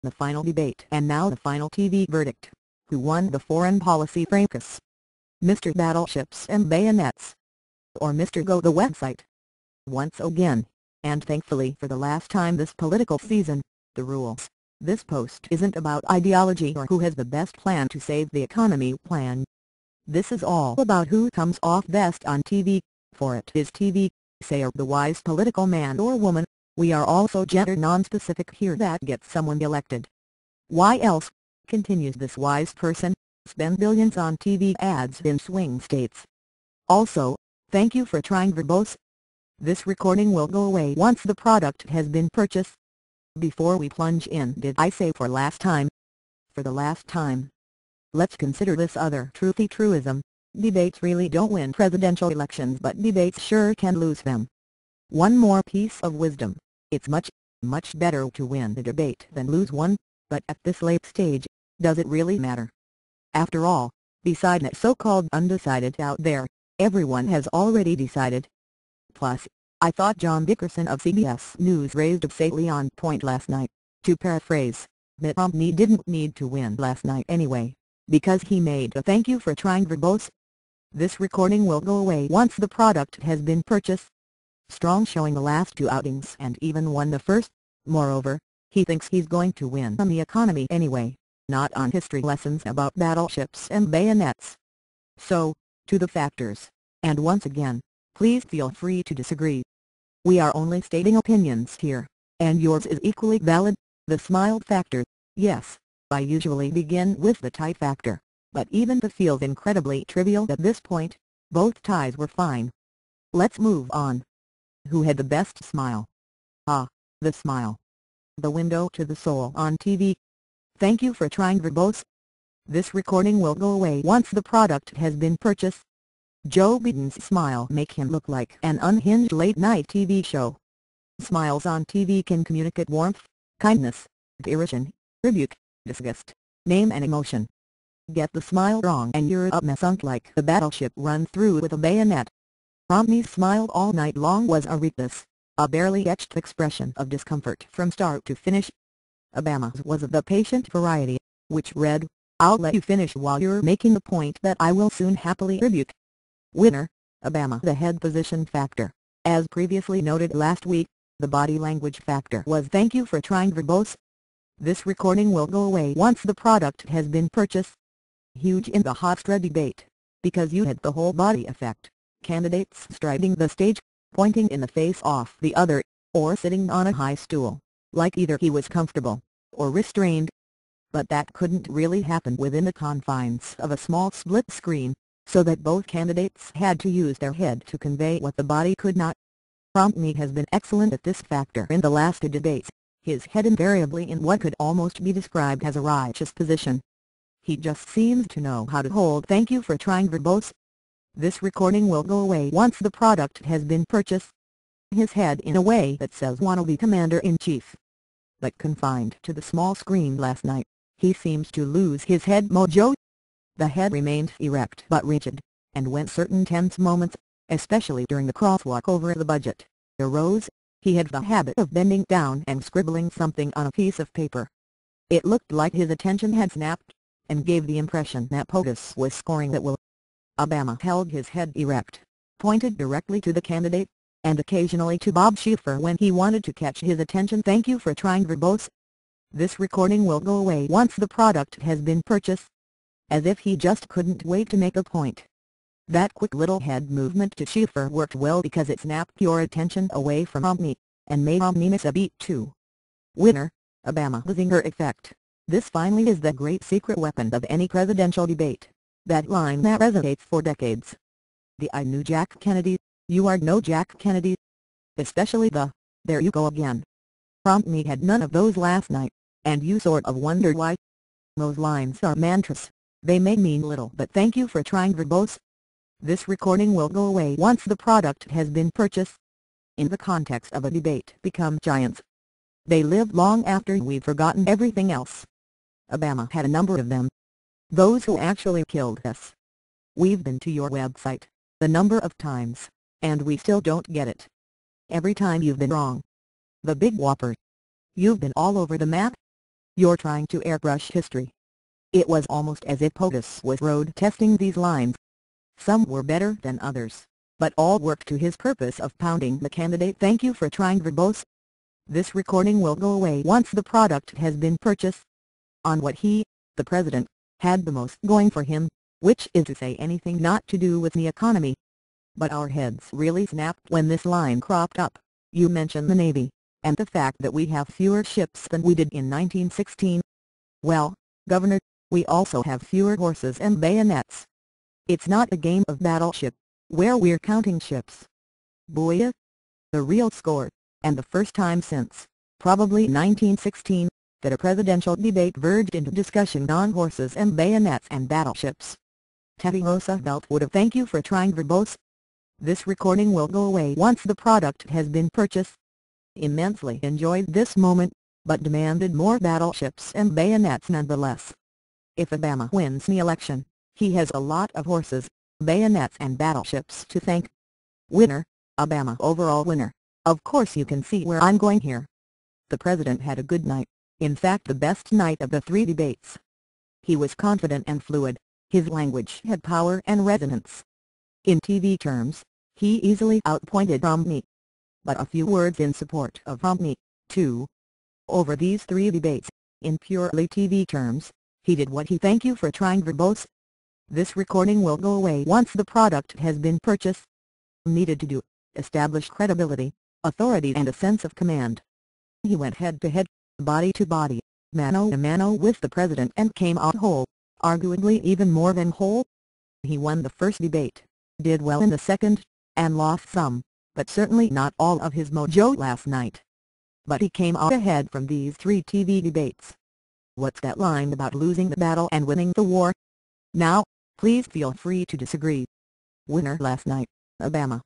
The final debate and now the final TV verdict. Who won the foreign policy fracas? Mr. Battleships and Bayonets? Or Mr. Go the website? Once again, and thankfully for the last time this political season, the rules. This post isn't about ideology or who has the best plan to save the economy plan. This is all about who comes off best on TV, for it is TV, say the wise political man or woman. We are also gender non-specific here that gets someone elected. Why else, continues this wise person, spend billions on TV ads in swing states? Also, thank you for trying verbose. This recording will go away once the product has been purchased. Before we plunge in, did I say for last time? For the last time. Let's consider this other truthy truism. Debates really don't win presidential elections, but debates sure can lose them. One more piece of wisdom: it's much, much better to win the debate than lose one, but at this late stage, does it really matter? After all, beside that so-called undecided out there, everyone has already decided. Plus, I thought John Dickerson of CBS News raised a salient point last night. To paraphrase, Mitt Romney didn't need to win last night anyway, because he made a thank you for trying verbose. This recording will go away once the product has been purchased. Strong showing the last two outings and even won the first. Moreover, he thinks he's going to win on the economy anyway, not on history lessons about battleships and bayonets. So, to the factors, and once again, please feel free to disagree. We are only stating opinions here, and yours is equally valid. The smile factor, yes, I usually begin with the tie factor, but even that feels incredibly trivial at this point. Both ties were fine. Let's move on. Who had the best smile? Ah, the smile. The window to the soul on TV. Thank you for trying verbose. This recording will go away once the product has been purchased. Joe Biden's smile make him look like an unhinged late-night TV show. Smiles on TV can communicate warmth, kindness, irritation, rebuke, disgust, name an emotion. Get the smile wrong and you're up sunk like the battleship run through with a bayonet. Romney's smile all night long was a rictus, a barely etched expression of discomfort from start to finish. Obama's was of the patient variety, which read, "I'll let you finish while you're making the point that I will soon happily rebuke." Winner, Obama. The head position factor. As previously noted last week, the body language factor was thank you for trying verbose. This recording will go away once the product has been purchased. Huge in the Hofstra debate, because you had the whole body effect. Candidates striding the stage, pointing in the face off the other, or sitting on a high stool, like either he was comfortable, or restrained. But that couldn't really happen within the confines of a small split screen, so that both candidates had to use their head to convey what the body could not. Romney has been excellent at this factor in the last two debates, his head invariably in what could almost be described as a righteous position. He just seems to know how to hold thank you for trying verbose. This recording will go away once the product has been purchased. His head in a way that says wannabe commander-in-chief. But confined to the small screen last night, he seems to lose his head mojo. The head remained erect but rigid, and when certain tense moments, especially during the crosswalk over the budget, arose, he had the habit of bending down and scribbling something on a piece of paper. It looked like his attention had snapped, and gave the impression that POTUS was scoring at will. Obama held his head erect, pointed directly to the candidate, and occasionally to Bob Schieffer when he wanted to catch his attention. Thank you for trying verbose. This recording will go away once the product has been purchased. As if he just couldn't wait to make a point. That quick little head movement to Schieffer worked well because it snapped your attention away from Romney, and made Romney miss a beat too. Winner, Obama. The zinger effect. This finally is the great secret weapon of any presidential debate. That line that resonates for decades. The "I knew Jack Kennedy, you are no Jack Kennedy." Especially the "there you go again." Romney had none of those last night, and you sort of wonder why. Those lines are mantras. They may mean little, but thank you for trying verbose. This recording will go away once the product has been purchased. In the context of a debate, become giants. They live long after we've forgotten everything else. Obama had a number of them. Those who actually killed us. We've been to your website, the number of times, and we still don't get it. Every time you've been wrong. The big whopper. You've been all over the map. You're trying to airbrush history. It was almost as if POTUS was road testing these lines. Some were better than others, but all worked to his purpose of pounding the candidate. Thank you for trying verbose. This recording will go away once the product has been purchased. On what he, the president, had the most going for him, which is to say anything not to do with the economy. But our heads really snapped when this line cropped up. You mention the Navy, and the fact that we have fewer ships than we did in 1916. Well, Governor, we also have fewer horses and bayonets. It's not a game of battleship, where we're counting ships. Booyah! The real score, and the first time since, probably 1916, that a presidential debate verged into discussion on horses and bayonets and battleships. Teddy Roosevelt would have thank you for trying verbose. This recording will go away once the product has been purchased. Immensely enjoyed this moment, but demanded more battleships and bayonets nonetheless. If Obama wins the election, he has a lot of horses, bayonets and battleships to thank. Winner, Obama overall winner. Of course you can see where I'm going here. The president had a good night, in fact the best night of the 3 debates. He was confident and fluid, his language had power and resonance. In TV terms, he easily outpointed Romney. But a few words in support of Romney, too. Over these 3 debates, in purely TV terms, he did what he thank you for trying verbose. This recording will go away once the product has been purchased. Needed to do, establish credibility, authority and a sense of command. He went head-to-head, body-to-body, mano-a-mano with the president and came out whole, arguably even more than whole. He won the first debate, did well in the second, and lost some, but certainly not all of his mojo last night. But he came out ahead from these 3 TV debates. What's that line about losing the battle and winning the war? Now, please feel free to disagree. Winner last night, Obama.